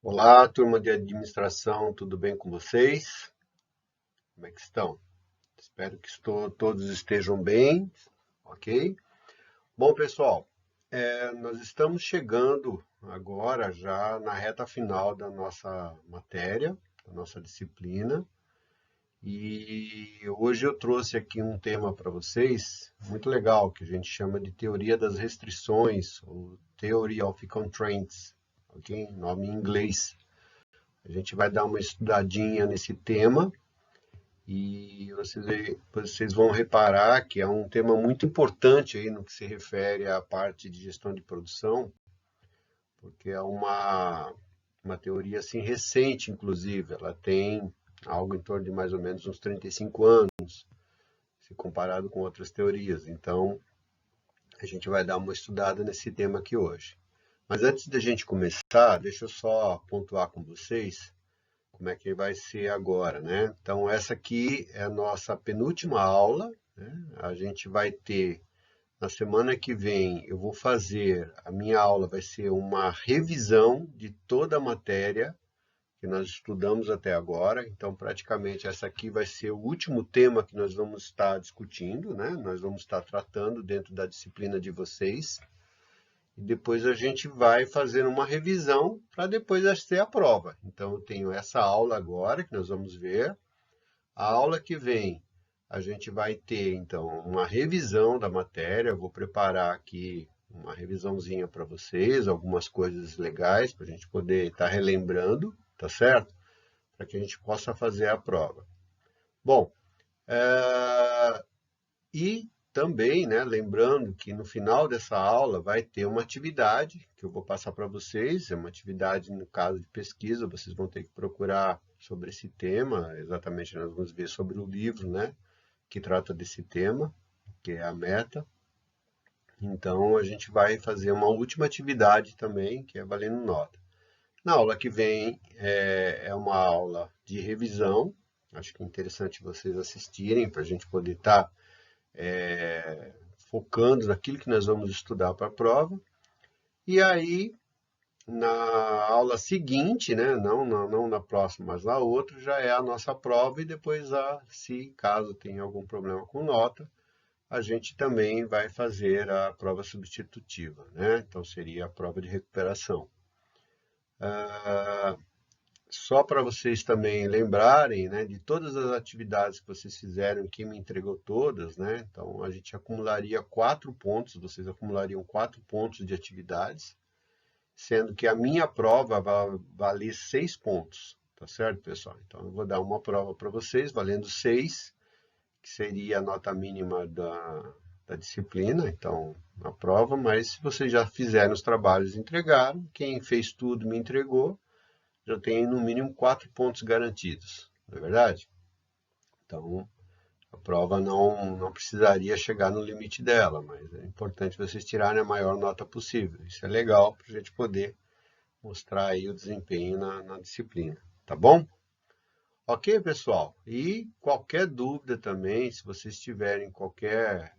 Olá, turma de administração, tudo bem com vocês? Como é que estão? Espero que todos estejam bem, ok? Bom, pessoal, nós estamos chegando agora já na reta final da nossa matéria, da nossa disciplina, e hoje eu trouxe aqui um tema para vocês muito legal, que a gente chama de teoria das restrições, ou Theory of Constraints, ok? Nome em inglês. A gente vai dar uma estudadinha nesse tema e vocês vão reparar que é um tema muito importante aí no que se refere à parte de gestão de produção, porque é uma teoria assim recente, inclusive. Ela tem algo em torno de mais ou menos uns 35 anos, se comparado com outras teorias. Então, a gente vai dar uma estudada nesse tema aqui hoje. Mas antes da gente começar, deixa eu só pontuar com vocês como é que vai ser agora, né? Então, essa aqui é a nossa penúltima aula, né? A gente vai ter, na semana que vem, eu vou fazer, a minha aula vai ser uma revisão de toda a matéria que nós estudamos até agora. Então, praticamente, essa aqui vai ser o último tema que nós vamos estar discutindo, né? Nós vamos estar tratando dentro da disciplina de vocês. E depois a gente vai fazer uma revisão para depois ter a prova. Então, eu tenho essa aula agora, que nós vamos ver. A aula que vem, a gente vai ter, então, uma revisão da matéria. Eu vou preparar aqui uma revisãozinha para vocês, algumas coisas legais para a gente poder estar relembrando, tá certo? Para que a gente possa fazer a prova. Bom, e também, né, lembrando que no final dessa aula vai ter uma atividade que eu vou passar para vocês, é uma atividade no caso de pesquisa, vocês vão ter que procurar sobre esse tema, exatamente nós vamos ver sobre o livro, né, que trata desse tema, que é a meta. Então a gente vai fazer uma última atividade também, que é valendo nota. Na aula que vem é uma aula de revisão, acho que é interessante vocês assistirem para a gente poder estar focando naquilo que nós vamos estudar para a prova. E aí, na aula seguinte, né, não na próxima, mas na outra, já é a nossa prova e depois, se caso tenha algum problema com nota, a gente também vai fazer a prova substitutiva, né? Então, seria a prova de recuperação. Só para vocês também lembrarem, né, de todas as atividades que vocês fizeram, que me entregou todas, né? Então, a gente acumularia 4 pontos, vocês acumulariam 4 pontos de atividades, sendo que a minha prova vai valer 6 pontos, tá certo, pessoal? Então, eu vou dar uma prova para vocês, valendo 6, que seria a nota mínima da disciplina, então, a prova, mas se vocês já fizeram os trabalhos e entregaram, quem fez tudo me entregou, já tem no mínimo 4 pontos garantidos, não é verdade? Então, a prova não precisaria chegar no limite dela, mas é importante vocês tirarem a maior nota possível. Isso é legal para a gente poder mostrar aí o desempenho na disciplina, tá bom? Ok, pessoal? E qualquer dúvida também, se vocês tiverem qualquer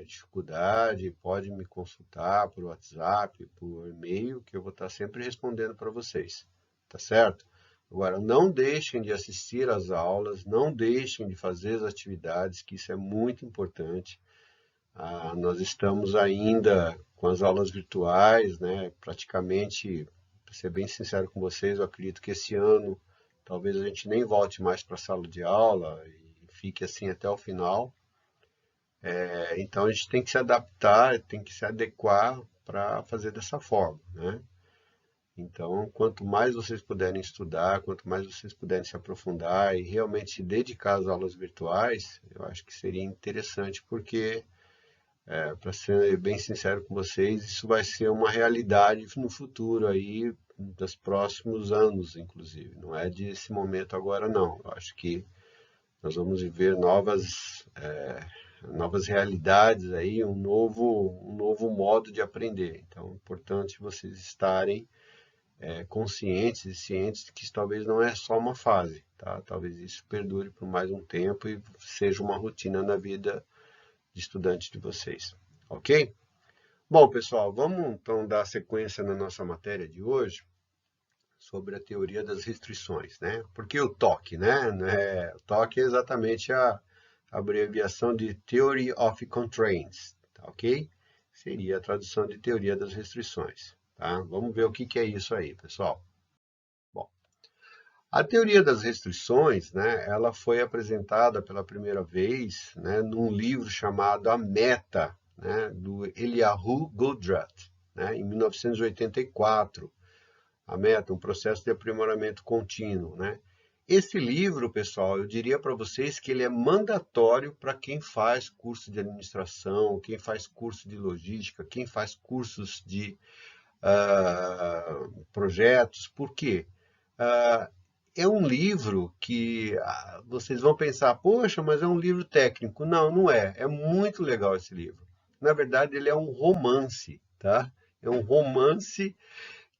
dificuldade, pode me consultar por WhatsApp, por e-mail, que eu vou estar sempre respondendo para vocês, tá certo? Agora, não deixem de assistir às aulas, não deixem de fazer as atividades, que isso é muito importante. Nós estamos ainda com as aulas virtuais, né? Praticamente, para ser bem sincero com vocês, eu acredito que esse ano talvez a gente nem volte mais para a sala de aula e fique assim até o final. Então a gente tem que se adaptar, tem que se adequar para fazer dessa forma, né? Então, quanto mais vocês puderem estudar, quanto mais vocês puderem se aprofundar e realmente se dedicar às aulas virtuais, eu acho que seria interessante, porque para ser bem sincero com vocês, isso vai ser uma realidade no futuro aí, dos próximos anos, inclusive. Não é desse momento agora, não. Eu acho que nós vamos viver novas realidades aí, um novo modo de aprender. Então, é importante vocês estarem conscientes e cientes de que isso talvez não é só uma fase, tá? Talvez isso perdure por mais um tempo e seja uma rotina na vida de estudante de vocês, ok? Bom, pessoal, vamos então dar sequência na nossa matéria de hoje. sobre a teoria das restrições, né? Porque o TOC, né? O TOC é exatamente a abreviação de Theory of Constraints, tá ok? Seria a tradução de teoria das restrições, tá? Vamos ver o que é isso aí, pessoal. Bom, a teoria das restrições, né, ela foi apresentada pela primeira vez, né, num livro chamado A Meta, né, do Eliyahu Goldratt, né, em 1984. A Meta, um processo de aprimoramento contínuo, né? Esse livro, pessoal, eu diria para vocês que ele é mandatório para quem faz curso de administração, quem faz curso de logística, quem faz cursos de projetos. Por quê? É um livro que vocês vão pensar, poxa, mas é um livro técnico. Não, não é. É muito legal esse livro. Na verdade, ele é um romance, tá? É um romance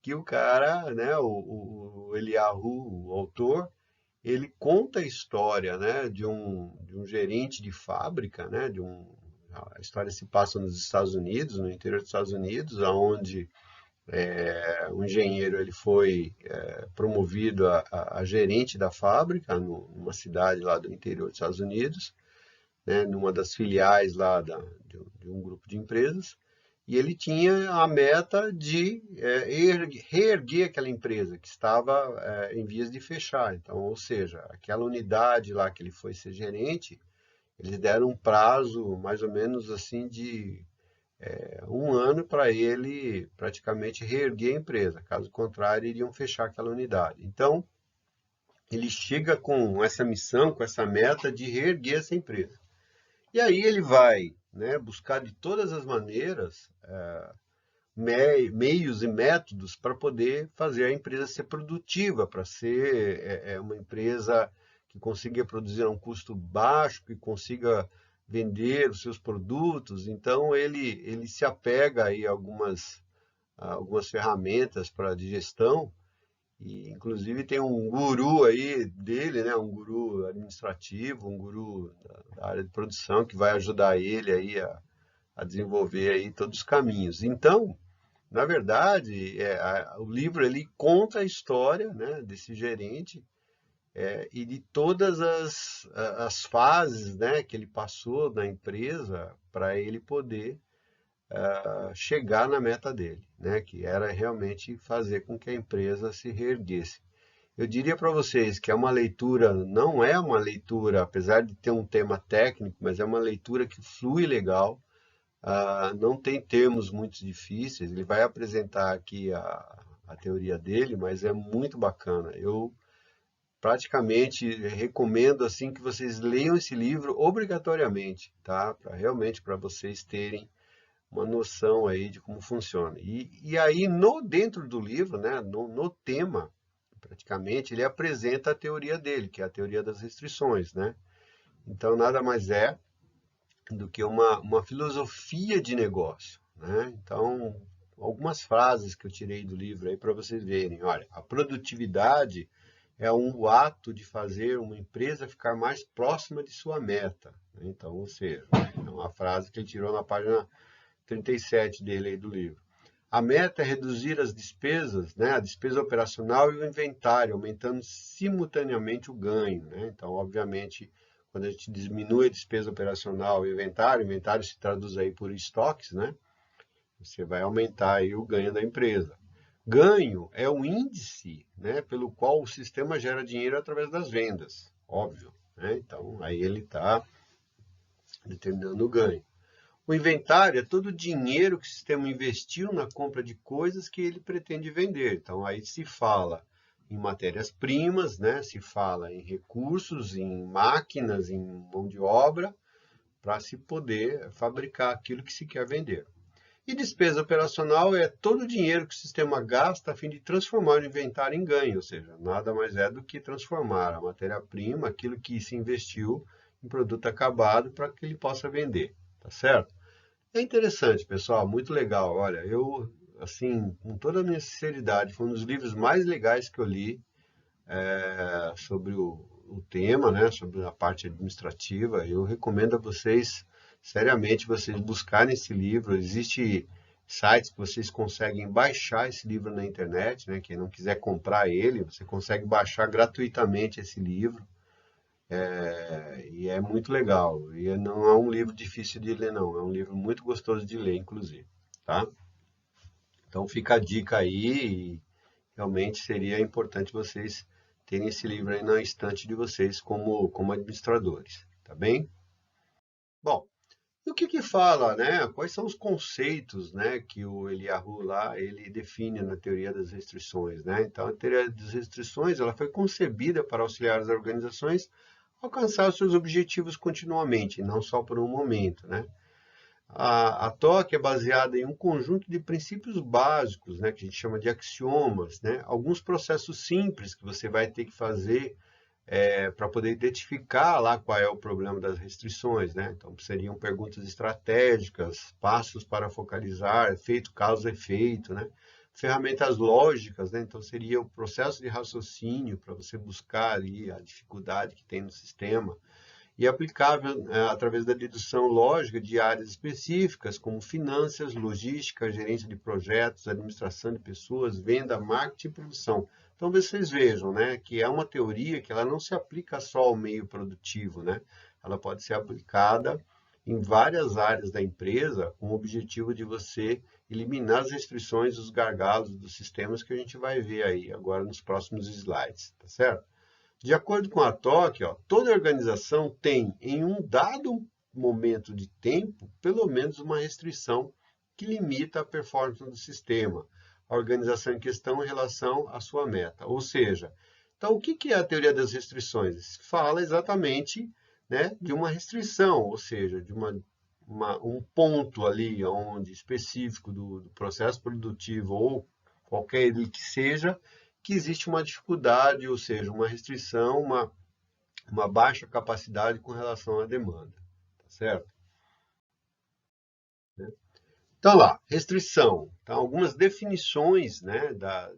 que o cara, né, o Eliyahu, o autor, ele conta a história, né, de um gerente de fábrica, né, a história se passa nos Estados Unidos, no interior dos Estados Unidos, onde um engenheiro ele foi promovido a gerente da fábrica, numa cidade lá do interior dos Estados Unidos, né, numa das filiais lá de um grupo de empresas, e ele tinha a meta de reerguer aquela empresa que estava em vias de fechar. Então, ou seja, aquela unidade lá que ele foi ser gerente, eles deram um prazo mais ou menos assim de 1 ano para ele praticamente reerguer a empresa. Caso contrário, iriam fechar aquela unidade. Então, ele chega com essa missão, com essa meta de reerguer essa empresa. E aí ele vai, né, buscar de todas as maneiras meios e métodos para poder fazer a empresa ser produtiva, para ser uma empresa que consiga produzir a um custo baixo, que consiga vender os seus produtos. Então ele se apega aí a algumas ferramentas para de gestão. E, inclusive, tem um guru aí dele, né? Um guru administrativo, um guru da área de produção, que vai ajudar ele aí a desenvolver aí todos os caminhos. Então, na verdade, o livro ele conta a história, né, desse gerente e de todas as fases, né, que ele passou na empresa para ele poder chegar na meta dele, né, que era realmente fazer com que a empresa se reerguesse. Eu diria para vocês que é uma leitura, não é uma leitura, apesar de ter um tema técnico, mas é uma leitura que flui legal, não tem termos muito difíceis. Ele vai apresentar aqui a teoria dele, mas é muito bacana. Eu praticamente recomendo assim que vocês leiam esse livro obrigatoriamente, tá? Realmente para vocês terem uma noção aí de como funciona. E aí, dentro do livro, né, no tema, praticamente, ele apresenta a teoria dele, que é a teoria das restrições, né? Então, nada mais é do que uma filosofia de negócio, né? Então, algumas frases que eu tirei do livro aí para vocês verem. Olha, a produtividade é um ato de fazer uma empresa ficar mais próxima de sua meta, né? Então, ou seja, é uma frase que ele tirou na página 37 dele aí do livro. A meta é reduzir as despesas, né, a despesa operacional e o inventário, aumentando simultaneamente o ganho, né? Então, obviamente, quando a gente diminui a despesa operacional e o inventário se traduz aí por estoques, né? Você vai aumentar aí o ganho da empresa. Ganho é um índice, né, pelo qual o sistema gera dinheiro através das vendas, óbvio, né? Então, aí ele está determinando o ganho. O inventário é todo o dinheiro que o sistema investiu na compra de coisas que ele pretende vender. Então, aí se fala em matérias-primas, né? Se fala em recursos, em máquinas, em mão de obra, para se poder fabricar aquilo que se quer vender. E despesa operacional é todo o dinheiro que o sistema gasta a fim de transformar o inventário em ganho, ou seja, nada mais é do que transformar a matéria-prima, aquilo que se investiu, em produto acabado para que ele possa vender, tá certo? É interessante, pessoal, muito legal. Olha, eu, assim, com toda a minha sinceridade, foi um dos livros mais legais que eu li sobre o tema, né, sobre a parte administrativa. Eu recomendo a vocês, seriamente, vocês buscarem esse livro. Existe sites que vocês conseguem baixar esse livro na internet, né? Quem não quiser comprar ele, você consegue baixar gratuitamente esse livro. E é muito legal. E não é um livro difícil de ler, não. É um livro muito gostoso de ler, inclusive, tá? Então fica a dica aí. E realmente seria importante vocês terem esse livro aí na estante de vocês como administradores, tá bem? Bom, e o que que fala, né? Quais são os conceitos, né, que o Eliyahu lá ele define na teoria das restrições, né? Então, a teoria das restrições ela foi concebida para auxiliar as organizações a alcançar os seus objetivos continuamente, não só por um momento, né? A TOC é baseada em um conjunto de princípios básicos, né, que a gente chama de axiomas, né? Alguns processos simples que você vai ter que fazer para poder identificar lá qual é o problema das restrições, né? Então, seriam perguntas estratégicas, passos para focalizar, efeito, causa, efeito, né? Ferramentas lógicas, né? Então, seria o processo de raciocínio para você buscar ali a dificuldade que tem no sistema e aplicável através da dedução lógica de áreas específicas, como finanças, logística, gerência de projetos, administração de pessoas, venda, marketing e produção. Então, vocês vejam, né, que é uma teoria que ela não se aplica só ao meio produtivo, né? Ela pode ser aplicada em várias áreas da empresa, com o objetivo de você eliminar as restrições, os gargalos dos sistemas que a gente vai ver aí agora nos próximos slides, tá certo? De acordo com a TOC, ó, toda organização tem, em um dado momento de tempo, pelo menos uma restrição que limita a performance do sistema, a organização em questão em relação à sua meta. Ou seja, então o que é a teoria das restrições? Fala exatamente, né, de uma restrição, ou seja, de um ponto ali onde específico do processo produtivo ou qualquer ele que seja, que existe uma dificuldade, ou seja, uma restrição, uma baixa capacidade com relação à demanda, tá certo? Então lá, restrição. Então, algumas definições, né,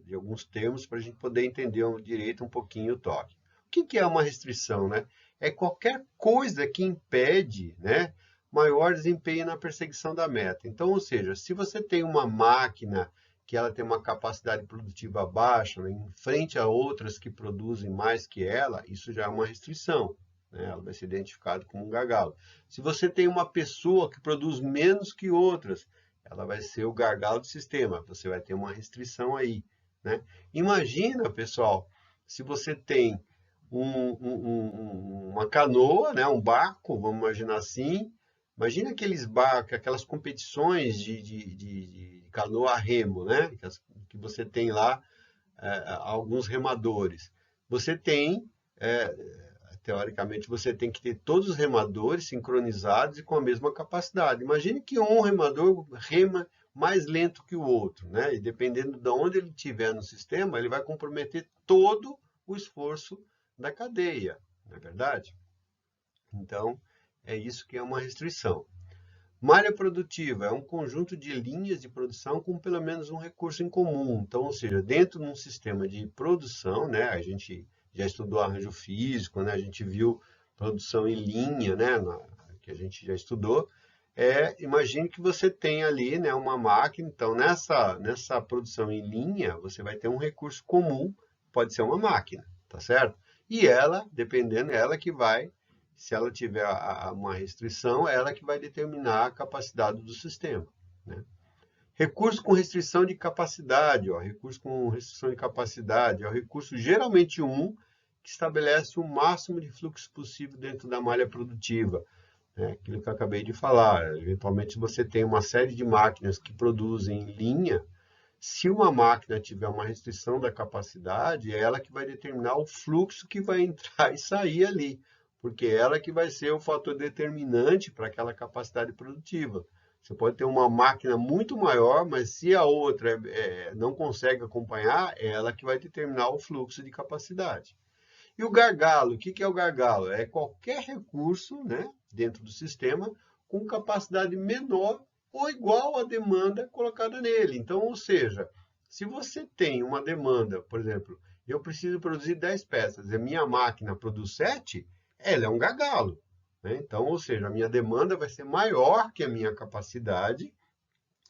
de alguns termos para a gente poder entender direito um pouquinho o toque. O que é uma restrição, né? É qualquer coisa que impede, né, maior desempenho na perseguição da meta. Então, ou seja, se você tem uma máquina que ela tem uma capacidade produtiva baixa, né, em frente a outras que produzem mais que ela, isso já é uma restrição, né? Ela vai ser identificada como um gargalo. Se você tem uma pessoa que produz menos que outras, ela vai ser o gargalo do sistema. Você vai ter uma restrição aí, né? Imagina, pessoal, se você tem uma canoa, né, um barco, vamos imaginar assim. Imagina aqueles barcos, aquelas competições de canoa a remo, né? Que você tem lá alguns remadores. Você tem, teoricamente, você tem que ter todos os remadores sincronizados e com a mesma capacidade. Imagine que um remador rema mais lento que o outro, né? E dependendo de onde ele estiver no sistema, ele vai comprometer todo o esforço da cadeia, não é verdade? Então, é isso que é uma restrição. Malha produtiva é um conjunto de linhas de produção com pelo menos um recurso em comum. Então, ou seja, dentro de um sistema de produção, né, a gente já estudou arranjo físico, né, a gente viu produção em linha, né, que a gente já estudou. Imagine que você tem ali, né, uma máquina. Então, nessa produção em linha, você vai ter um recurso comum, pode ser uma máquina, tá certo? E ela, dependendo, ela que vai se ela tiver uma restrição, é ela que vai determinar a capacidade do sistema, né? Recurso com restrição de capacidade, ó, recurso com restrição de capacidade, é o recurso geralmente que estabelece o máximo de fluxo possível dentro da malha produtiva, né? Aquilo que eu acabei de falar. Eventualmente, você tem uma série de máquinas que produzem em linha. Se uma máquina tiver uma restrição da capacidade, é ela que vai determinar o fluxo que vai entrar e sair ali, porque é ela que vai ser o fator determinante para aquela capacidade produtiva. Você pode ter uma máquina muito maior, mas se a outra não consegue acompanhar, é ela que vai determinar o fluxo de capacidade. E o gargalo, o que é o gargalo? É qualquer recurso, né, dentro do sistema com capacidade menor ou igual à demanda colocada nele. Então, ou seja, se você tem uma demanda, por exemplo, eu preciso produzir 10 peças e a minha máquina produz 7, ela é um gargalo, né? Então, ou seja, a minha demanda vai ser maior que a minha capacidade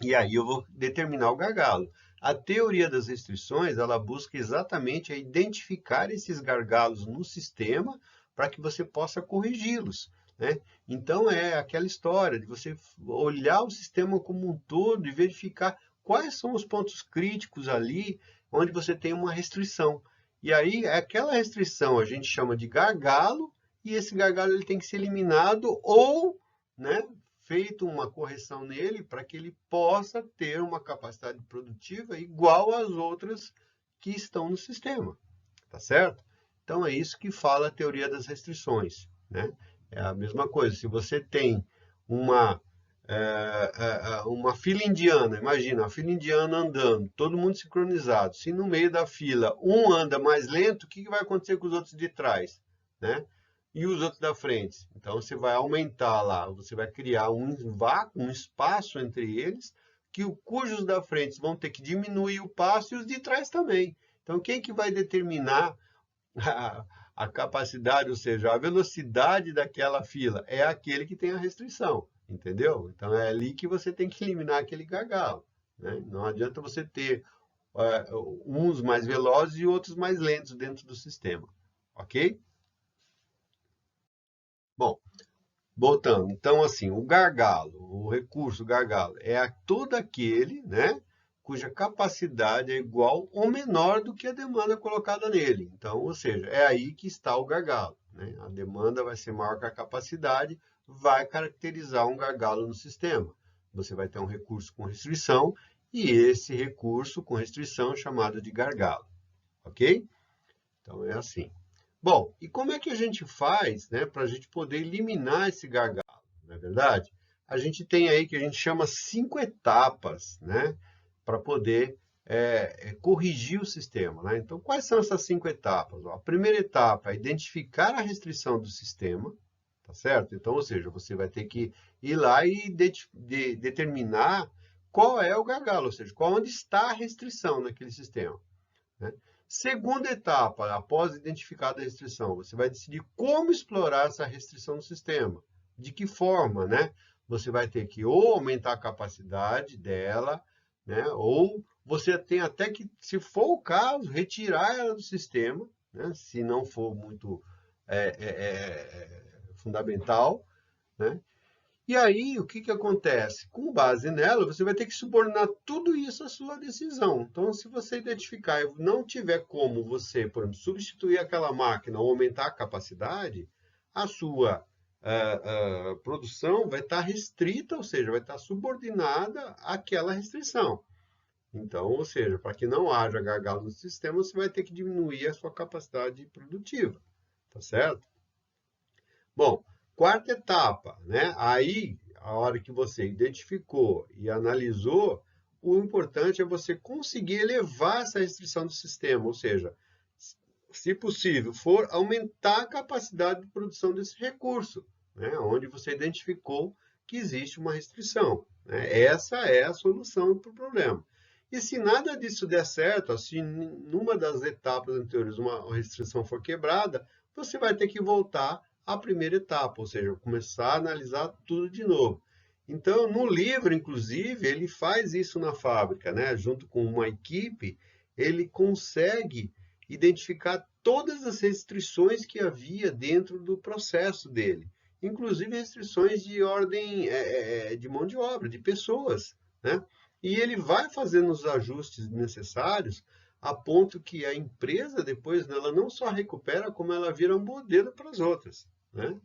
E aí eu vou determinar o gargalo. A teoria das restrições, ela busca exatamente identificar esses gargalos no sistema para que você possa corrigi-los, né? Então, é aquela história de você olhar o sistema como um todo e verificar quais são os pontos críticos ali onde você tem uma restrição. E aí, aquela restrição a gente chama de gargalo, e esse gargalo ele tem que ser eliminado ou, né, feito uma correção nele para que ele possa ter uma capacidade produtiva igual às outras que estão no sistema, tá certo? Então, é isso que fala a teoria das restrições, né? É a mesma coisa, se você tem uma, uma fila indiana, imagina, a fila indiana andando, todo mundo sincronizado, se no meio da fila um anda mais lento, o que vai acontecer com os outros de trás, né? E os outros da frente. Então, você vai aumentar lá, você vai criar um vácuo, um espaço entre eles, cujos da frente vão ter que diminuir o passo e os de trás também. Então, quem que vai determinar a capacidade, ou seja, a velocidade daquela fila? É aquele que tem a restrição, entendeu? Então, é ali que você tem que eliminar aquele gargalo, né? Não adianta você ter uns mais velozes e outros mais lentos dentro do sistema, ok? Bom, voltando, então assim, o gargalo, o recurso gargalo, todo aquele, né, cuja capacidade é igual ou menor do que a demanda colocada nele. Então, ou seja, é aí que está o gargalo, né? A demanda vai ser maior que a capacidade, vai caracterizar um gargalo no sistema. Você vai ter um recurso com restrição e esse recurso com restrição chamado de gargalo, ok? Então é assim. Bom, e como é que a gente faz, né, para a gente poder eliminar esse gargalo, não é verdade? A gente tem aí que a gente chama 5 etapas, né, para poder corrigir o sistema, né? Então, quais são essas 5 etapas? Ó, a primeira etapa é identificar a restrição do sistema, tá certo? Então, ou seja, você vai ter que ir lá e determinar qual é o gargalo, ou seja, onde está a restrição naquele sistema, né? Segunda etapa, após identificada a restrição, você vai decidir como explorar essa restrição no sistema. De que forma, né? Você vai ter que ou aumentar a capacidade dela, né? Ou você tem até que, se for o caso, retirar ela do sistema, né? Se não for muito fundamental, né? E aí, o que que acontece? Com base nela, você vai ter que subordinar tudo isso à sua decisão. Então, se você identificar e não tiver como você, por exemplo, substituir aquela máquina ou aumentar a capacidade, a sua produção vai estar restrita, ou seja, vai estar subordinada àquela restrição. Então, ou seja, para que não haja gargalo no sistema, você vai ter que diminuir a sua capacidade produtiva, tá certo? Bom, quarta etapa, né? Aí, a hora que você identificou e analisou, o importante é você conseguir elevar essa restrição do sistema, ou seja, se possível, for aumentar a capacidade de produção desse recurso, né? Onde você identificou que existe uma restrição, né? Essa é a solução para o problema. E se nada disso der certo, se numa das etapas anteriores uma restrição for quebrada, você vai ter que voltar à primeira etapa, ou seja, começar a analisar tudo de novo. Então, no livro, inclusive, ele faz isso na fábrica, né? Junto com uma equipe, ele consegue identificar todas as restrições que havia dentro do processo dele, inclusive restrições de ordem de mão de obra, de pessoas, né? E ele vai fazendo os ajustes necessários a ponto que a empresa depois ela não só recupera, como ela vira um modelo para as outras, né?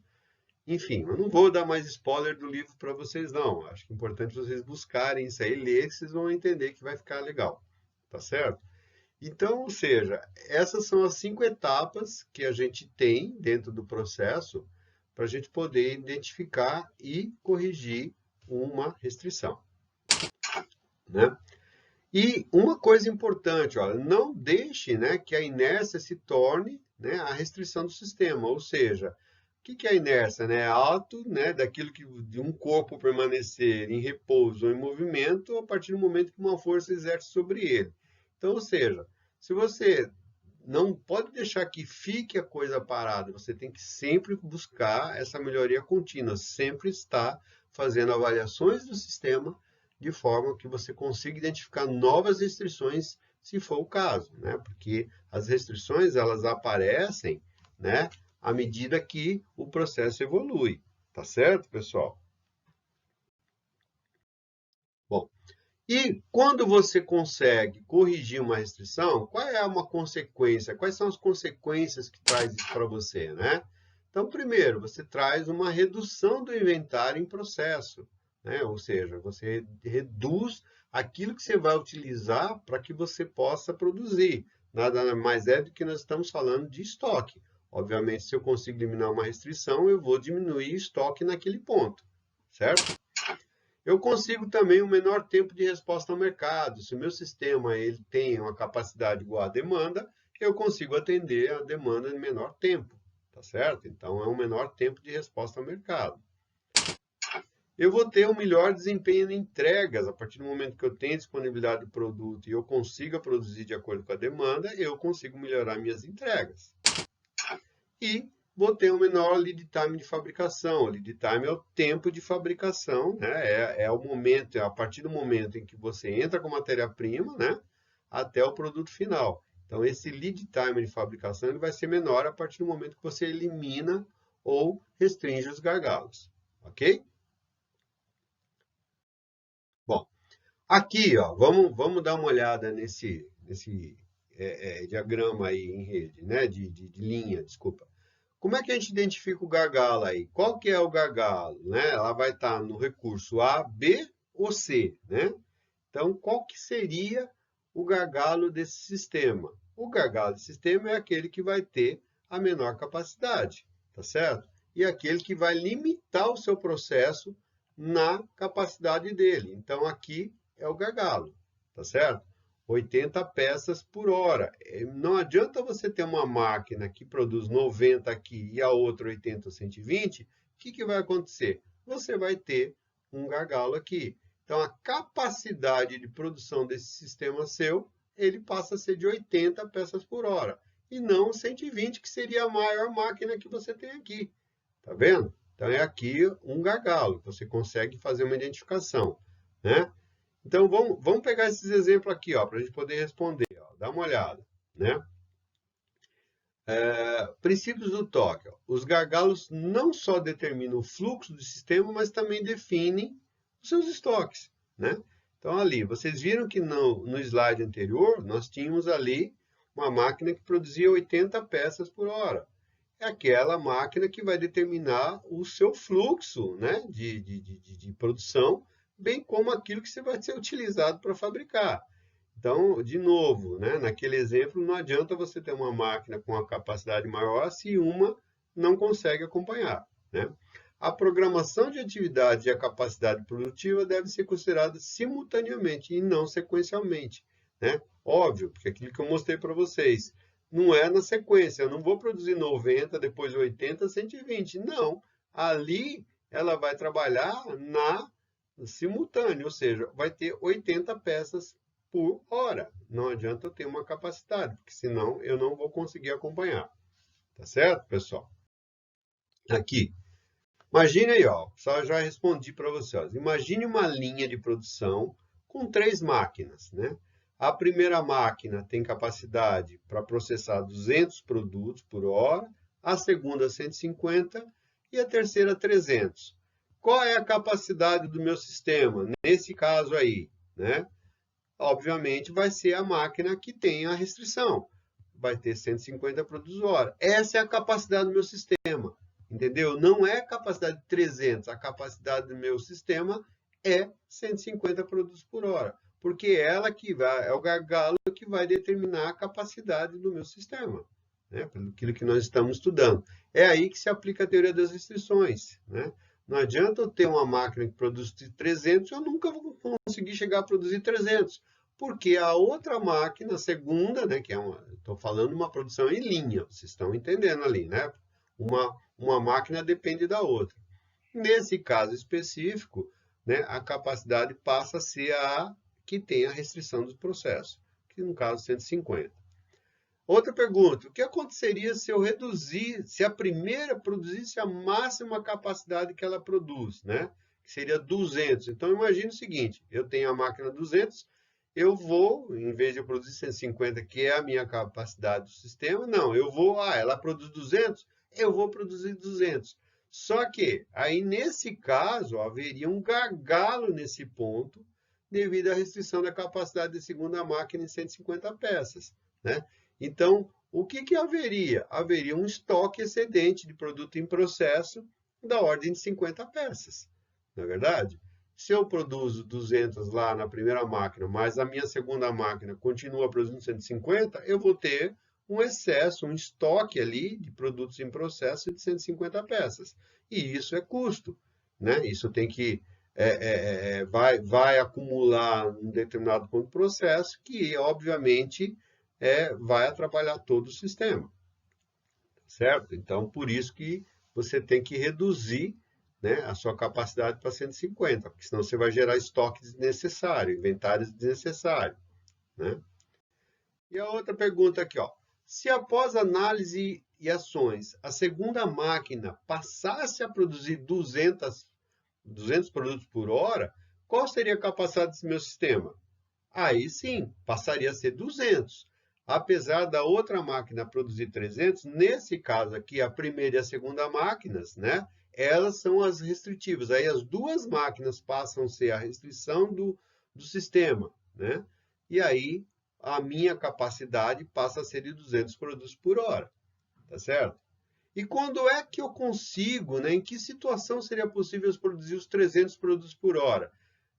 Enfim, eu não vou dar mais spoiler do livro para vocês, não. Acho que é importante vocês buscarem isso aí, ler, que vocês vão entender que vai ficar legal, tá certo? Então, ou seja, essas são as 5 etapas que a gente tem dentro do processo para a gente poder identificar e corrigir uma restrição, né? E uma coisa importante, olha, não deixe, né, que a inércia se torne, né, a restrição do sistema, ou seja, o que é a inércia? Né? É ato, né, daquilo que de um corpo permanecer em repouso ou em movimento a partir do momento que uma força exerce sobre ele. Então, ou seja, se você não pode deixar que fique a coisa parada, você tem que sempre buscar essa melhoria contínua, sempre estar fazendo avaliações do sistema de forma que você consiga identificar novas restrições, se for o caso, né? Porque as restrições, elas aparecem, né, à medida que o processo evolui, tá certo, pessoal? Bom, e quando você consegue corrigir uma restrição, qual é uma consequência? Quais são as consequências que traz isso para você, né? Então, primeiro, você traz uma redução do inventário em processo, né? Ou seja, você reduz aquilo que você vai utilizar para que você possa produzir. Nada mais é do que nós estamos falando de estoque. Obviamente, se eu consigo eliminar uma restrição, eu vou diminuir o estoque naquele ponto, certo? Eu consigo também um menor tempo de resposta ao mercado. Se o meu sistema ele tem uma capacidade igual à demanda, eu consigo atender a demanda em menor tempo, tá certo? Então, é um menor tempo de resposta ao mercado. Eu vou ter um melhor desempenho em entregas. A partir do momento que eu tenho disponibilidade do produto e eu consiga produzir de acordo com a demanda, eu consigo melhorar minhas entregas. E vou ter um menor lead time de fabricação. O lead time é o tempo de fabricação, né? É o momento, é a partir do momento em que você entra com matéria-prima, né, até o produto final. Então, esse lead time de fabricação ele vai ser menor a partir do momento que você elimina ou restringe os gargalos, ok? Bom, aqui, ó, vamos dar uma olhada nesse diagrama aí em rede, né, de linha, desculpa. Como é que a gente identifica o gargalo aí? Qual que é o gargalo, né? Ela vai estar no recurso A, B ou C, né? Então, qual que seria o gargalo desse sistema? O gargalo desse sistema é aquele que vai ter a menor capacidade, tá certo? E aquele que vai limitar o seu processo na capacidade dele. Então, aqui é o gargalo, tá certo? 80 peças por hora. Não adianta você ter uma máquina que produz 90 aqui e a outra 80 ou 120, o que vai acontecer? Você vai ter um gargalo aqui. Então, a capacidade de produção desse sistema seu, ele passa a ser de 80 peças por hora, e não 120, que seria a maior máquina que você tem aqui. Tá vendo? Então, é aqui um gargalo, você consegue fazer uma identificação, né? Então, vamos pegar esses exemplos aqui, ó, para a gente poder responder. Ó. Dá uma olhada, né? Princípios do toque. Ó. Os gargalos não só determinam o fluxo do sistema, mas também definem os seus estoques, né? Então, ali, vocês viram que no slide anterior, nós tínhamos ali uma máquina que produzia 80 peças por hora. É aquela máquina que vai determinar o seu fluxo, né, de produção, bem como aquilo que você vai ser utilizado para fabricar. Então, de novo, né, naquele exemplo, não adianta você ter uma máquina com uma capacidade maior se uma não consegue acompanhar, né? A programação de atividades e a capacidade produtiva devem ser consideradas simultaneamente e não sequencialmente, né? Óbvio, porque aquilo que eu mostrei para vocês, não é na sequência, eu não vou produzir 90, depois 80, 120, não. Ali ela vai trabalhar na simultâneo, ou seja, vai ter 80 peças por hora. Não adianta eu ter uma capacidade, porque senão eu não vou conseguir acompanhar. Tá certo, pessoal? Aqui. Imagine aí, ó, só já respondi para vocês. Imagine uma linha de produção com 3 máquinas, né? A primeira máquina tem capacidade para processar 200 produtos por hora, a segunda 150 e a terceira 300. Qual é a capacidade do meu sistema nesse caso aí, né? Obviamente vai ser a máquina que tem a restrição. Vai ter 150 produtos por hora. Essa é a capacidade do meu sistema. Entendeu? Não é a capacidade de 300. A capacidade do meu sistema é 150 produtos por hora. Porque ela que vai, é o gargalo que vai determinar a capacidade do meu sistema. Né? Pelo que nós estamos estudando. É aí que se aplica a teoria das restrições. Né? Não adianta eu ter uma máquina que produz 300, eu nunca vou conseguir chegar a produzir 300. Porque a outra máquina, a segunda, né, que é estou falando uma produção em linha, vocês estão entendendo ali, né? Uma máquina depende da outra. Nesse caso específico, né, a capacidade passa a ser a que tem a restrição do processo, que no caso 150. Outra pergunta, o que aconteceria se eu reduzir, se a primeira produzisse a máxima capacidade que ela produz, né? que seria 200. Então, imagine o seguinte, eu tenho a máquina 200, eu vou, em vez de eu produzir 150, que é a minha capacidade do sistema, não, eu vou, ela produz 200, eu vou produzir 200. Só que, aí nesse caso, haveria um gargalo nesse ponto, devido à restrição da capacidade de segunda máquina em 150 peças, né? Então, o que haveria? Haveria um estoque excedente de produto em processo da ordem de 50 peças, não é verdade? Se eu produzo 200 lá na primeira máquina, mas a minha segunda máquina continua produzindo 150, eu vou ter um excesso, um estoque ali de produtos em processo de 150 peças. E isso é custo, né? Isso tem que vai acumular um determinado ponto de processo que, obviamente, vai atrapalhar todo o sistema, certo? Então, por isso que você tem que reduzir, né, a sua capacidade para 150, porque senão você vai gerar estoque desnecessário, inventários desnecessários, né? E a outra pergunta aqui, ó. Se após análise e ações, a segunda máquina passasse a produzir 200 produtos por hora, qual seria a capacidade desse meu sistema? Aí sim, passaria a ser 200. Apesar da outra máquina produzir 300, nesse caso aqui, a primeira e a segunda máquinas, né? Elas são as restritivas. Aí as duas máquinas passam a ser a restrição do sistema, né? E aí a minha capacidade passa a ser de 200 produtos por hora, tá certo? E quando é que eu consigo, né? Em que situação seria possível produzir os 300 produtos por hora?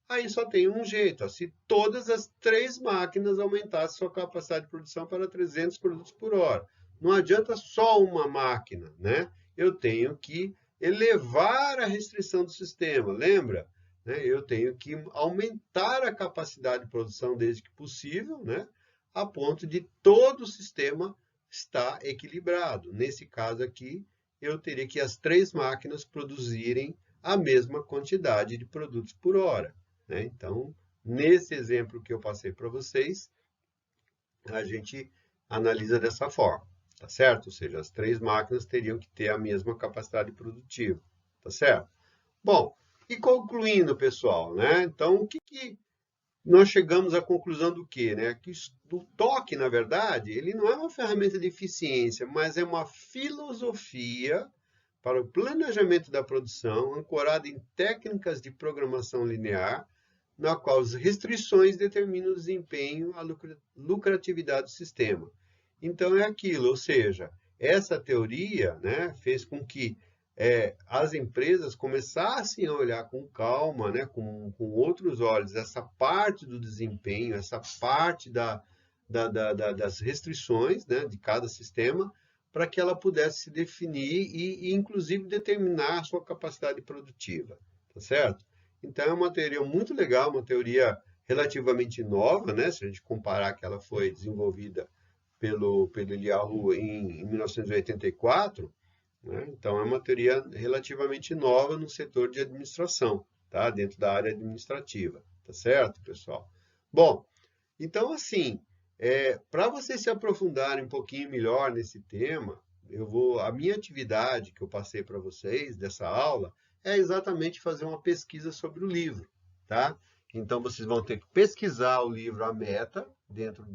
Aí só tem um jeito, ó, se todas as três máquinas aumentassem sua capacidade de produção para 300 produtos por hora. Não adianta só uma máquina, né? Eu tenho que elevar a restrição do sistema, lembra? Né? Eu tenho que aumentar a capacidade de produção desde que possível, né? A ponto de todo o sistema estar equilibrado. Nesse caso aqui, eu teria que as três máquinas produzirem a mesma quantidade de produtos por hora, né? Então, nesse exemplo que eu passei para vocês, a gente analisa dessa forma, tá certo? Ou seja, as três máquinas teriam que ter a mesma capacidade produtiva, tá certo? Bom, e concluindo, pessoal, né? Então, o que nós chegamos à conclusão do quê, né? Que o toque, na verdade, ele não é uma ferramenta de eficiência, mas é uma filosofia para o planejamento da produção, ancorada em técnicas de programação linear, na qual as restrições determinam o desempenho, a lucratividade do sistema. Então, é aquilo, ou seja, essa teoria, né, fez com que as empresas começassem a olhar com calma, né, com outros olhos, essa parte do desempenho, essa parte das restrições, né, de cada sistema, para que ela pudesse se definir e, inclusive, determinar a sua capacidade produtiva, tá certo? Então, é uma teoria muito legal, uma teoria relativamente nova, né? Se a gente comparar que ela foi desenvolvida pelo Eliyahu em 1984, né? Então, é uma teoria relativamente nova no setor de administração, tá? Dentro da área administrativa, tá certo, pessoal? Bom, então, assim, para vocês se aprofundarem um pouquinho melhor nesse tema, a minha atividade que eu passei para vocês dessa aula é exatamente fazer uma pesquisa sobre o livro, tá? Então, vocês vão ter que pesquisar o livro A Meta dentro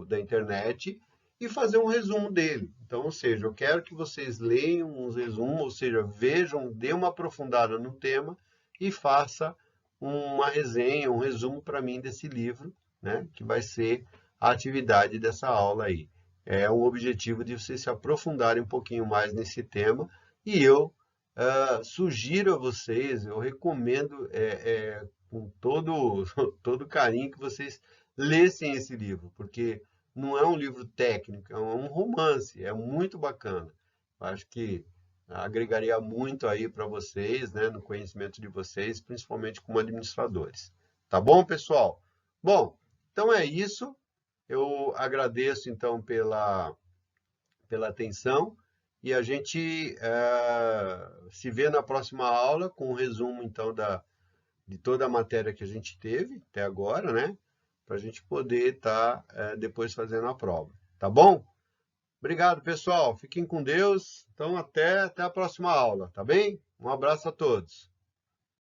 da internet e fazer um resumo dele. Então, ou seja, eu quero que vocês leiam um resumo, ou seja, vejam, dê uma aprofundada no tema e faça uma resenha, um resumo para mim desse livro, né? Que vai ser a atividade dessa aula aí. É o objetivo de vocês se aprofundarem um pouquinho mais nesse tema e eu sugiro a vocês, eu recomendo com todo carinho que vocês lessem esse livro, porque não é um livro técnico, é um romance, é muito bacana. Eu acho que agregaria muito aí para vocês, né, no conhecimento de vocês, principalmente como administradores. Tá bom, pessoal? Bom, então é isso. Eu agradeço, então, pela atenção e a gente se vê na próxima aula com um resumo, então, de toda a matéria que a gente teve até agora, né? Para a gente poder estar depois fazendo a prova. Tá bom? Obrigado, pessoal. Fiquem com Deus. Então, até a próxima aula, tá bem? Um abraço a todos.